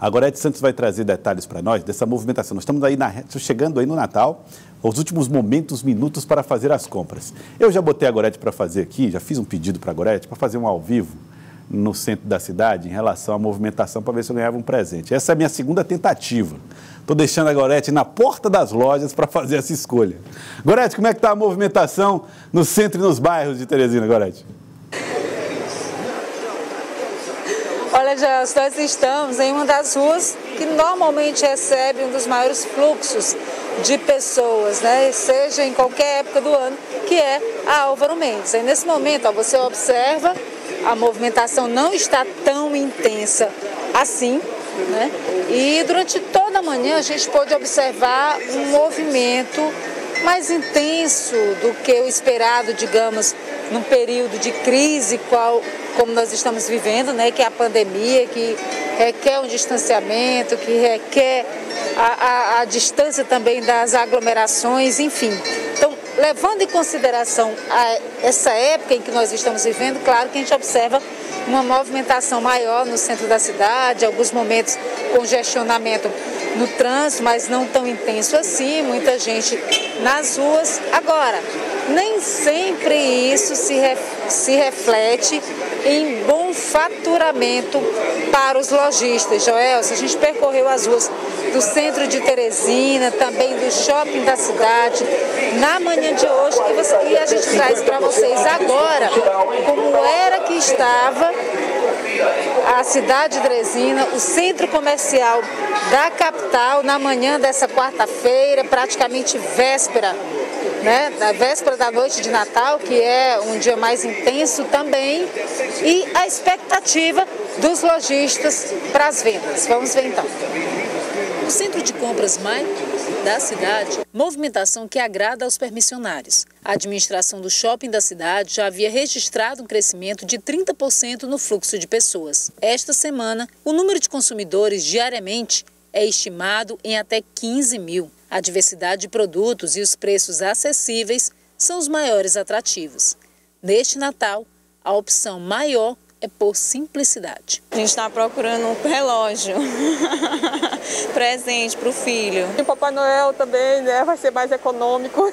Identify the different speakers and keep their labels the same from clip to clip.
Speaker 1: A Gorete Santos vai trazer detalhes para nós dessa movimentação. Nós estamos aí chegando aí no Natal, os últimos minutos para fazer as compras. Eu já botei a Gorete para fazer aqui, já fiz um pedido para a Gorete para fazer um ao vivo no centro da cidade em relação à movimentação para ver se eu ganhava um presente. Essa é a minha segunda tentativa. Estou deixando a Gorete na porta das lojas para fazer essa escolha. Gorete, como é que está a movimentação no centro e nos bairros de Teresina, Gorete?
Speaker 2: Olha, Gelson, nós estamos em uma das ruas que normalmente recebe um dos maiores fluxos de pessoas, né? Seja em qualquer época do ano, que é a Álvaro Mendes. Aí, nesse momento, ó, você observa, a movimentação não está tão intensa assim, né? E durante toda a manhã a gente pôde observar um movimento mais intenso do que o esperado, digamos, num período de crise como nós estamos vivendo, né, que é a pandemia, que requer um distanciamento, que requer a distância também das aglomerações, enfim. Então, levando em consideração essa época em que nós estamos vivendo, claro que a gente observa uma movimentação maior no centro da cidade, alguns momentos congestionamento no trânsito, mas não tão intenso assim, muita gente nas ruas. Agora, nem sempre isso se reflete em bom faturamento para os lojistas. Joelson, a gente percorreu as ruas do centro de Teresina, também do shopping da cidade, na manhã de hoje, e a gente traz para vocês agora como era que estava a cidade de Teresina, o centro comercial da capital, na manhã dessa quarta-feira, praticamente véspera, né, na véspera da noite de Natal, que é um dia mais intenso também, e a expectativa dos lojistas para as vendas. Vamos ver então.
Speaker 3: O centro de compras mais da cidade, movimentação que agrada aos permissionários. A administração do shopping da cidade já havia registrado um crescimento de 30% no fluxo de pessoas. Esta semana, o número de consumidores diariamente é estimado em até 15 mil. A diversidade de produtos e os preços acessíveis são os maiores atrativos. Neste Natal, a opção maior é por simplicidade.
Speaker 4: A gente está procurando um relógio, presente para o filho.
Speaker 5: E o Papai Noel também, né, vai ser mais econômico.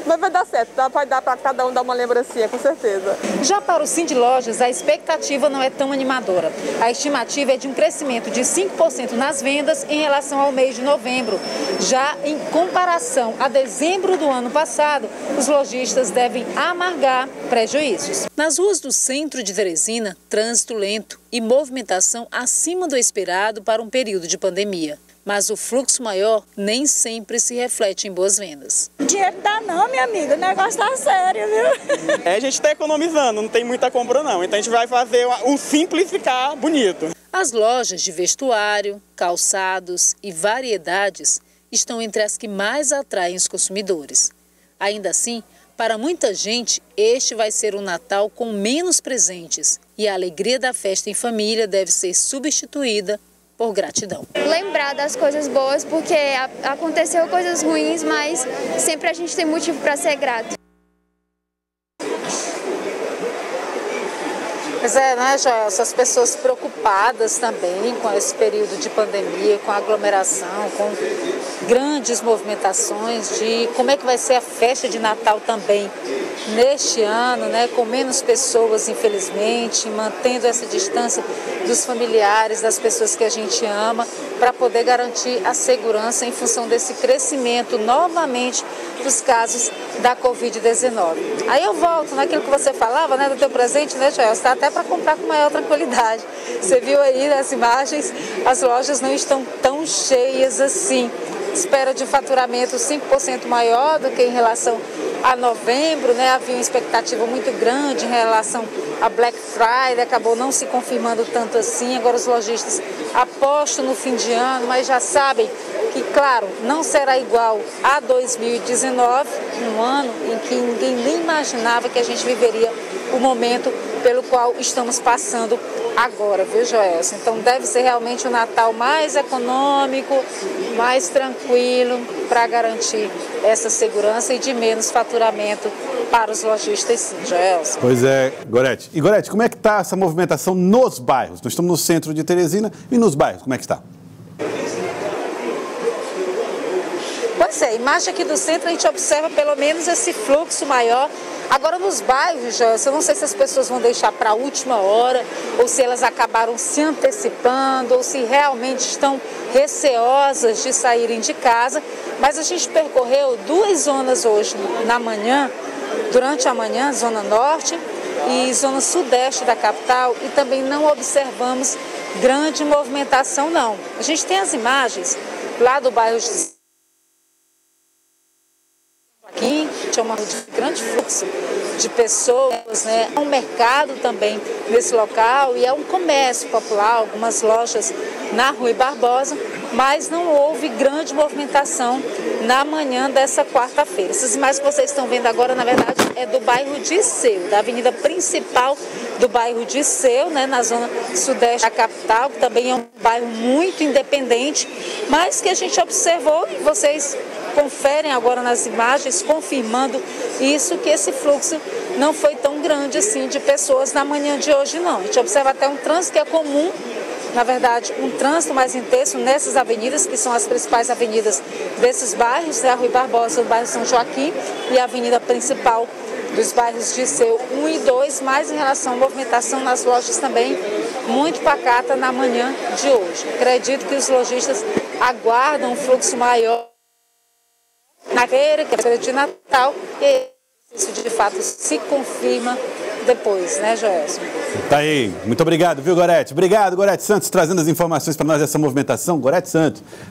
Speaker 5: Mas vai dar certo, vai dar para cada um dar uma lembrancinha, com certeza.
Speaker 2: Já para o Cindy Lojas, a expectativa não é tão animadora. A estimativa é de um crescimento de 5% nas vendas em relação ao mês de novembro. Já em comparação a dezembro do ano passado, os lojistas devem amargar prejuízos.
Speaker 3: Nas ruas do centro de Teresina, trânsito lento e movimentação acima do esperado para um período de pandemia. Mas o fluxo maior nem sempre se reflete em boas vendas.
Speaker 6: Dinheiro dá não, minha amiga, o negócio tá sério, viu?
Speaker 5: A gente está economizando, não tem muita compra não, então a gente vai fazer um simplificar bonito.
Speaker 3: As lojas de vestuário, calçados e variedades estão entre as que mais atraem os consumidores. Ainda assim, para muita gente, este vai ser um Natal com menos presentes e a alegria da festa em família deve ser substituída por gratidão.
Speaker 7: Lembrar das coisas boas, porque aconteceu coisas ruins, mas sempre a gente tem motivo para ser grato.
Speaker 2: Pois é, né, Joelson? As pessoas preocupadas também com esse período de pandemia, com aglomeração, com grandes movimentações de como é que vai ser a festa de Natal também neste ano, né, com menos pessoas, infelizmente, mantendo essa distância dos familiares, das pessoas que a gente ama, para poder garantir a segurança em função desse crescimento novamente dos casos da Covid-19. Aí eu volto naquilo que você falava, né, do teu presente, né, Joel? Está até para comprar com maior tranquilidade. Você viu aí nas imagens, as lojas não estão tão cheias assim. Espera de faturamento 5% maior do que em relação a novembro, né? Havia uma expectativa muito grande em relação a Black Friday, acabou não se confirmando tanto assim. Agora os lojistas apostam no fim de ano, mas já sabem que, claro, não será igual a 2019, um ano em que ninguém nem imaginava que a gente viveria o momento pelo qual estamos passando agora, viu, Joelson? Então deve ser realmente um Natal mais econômico, mais tranquilo, para garantir essa segurança e de menos faturamento para os lojistas, sim, Joelson.
Speaker 1: Pois é, Gorete. E, Gorete, como é que está essa movimentação nos bairros? Nós estamos no centro de Teresina e nos bairros, como é que está?
Speaker 2: Pois é, imagem aqui do centro a gente observa pelo menos esse fluxo maior. Agora nos bairros, Joelson, eu não sei se as pessoas vão deixar para a última hora ou se elas acabaram se antecipando ou se realmente estão receosas de saírem de casa, mas a gente percorreu 2 zonas hoje na manhã, durante a manhã, zona norte e zona sudeste da capital, e também não observamos grande movimentação não. A gente tem as imagens lá do bairro de aqui, tinha um grande fluxo de pessoas, né? Há um mercado também nesse local e é um comércio popular, algumas lojas na Rui Barbosa, mas não houve grande movimentação na manhã dessa quarta-feira. Essas imagens que vocês estão vendo agora, na verdade, é do bairro Disseu, da avenida principal do bairro Disseu, né? Na zona sudeste da capital, que também é um bairro muito independente, mas que a gente observou e vocês conferem agora nas imagens, confirmando isso, que esse fluxo não foi tão grande assim de pessoas na manhã de hoje, não. A gente observa até um trânsito que é comum, na verdade, um trânsito mais intenso nessas avenidas, que são as principais avenidas desses bairros, né? A Rui Barbosa, o bairro São Joaquim e a avenida principal dos bairros Disseu 1 e 2, mas em relação à movimentação nas lojas também, muito pacata na manhã de hoje. Acredito que os lojistas aguardam um fluxo maior na feira, que é a feira de Natal, e isso de fato se confirma depois, né, Joelson?
Speaker 1: Tá aí. Muito obrigado, viu, Gorete? Obrigado, Gorete Santos, trazendo as informações para nós dessa movimentação. Gorete Santos.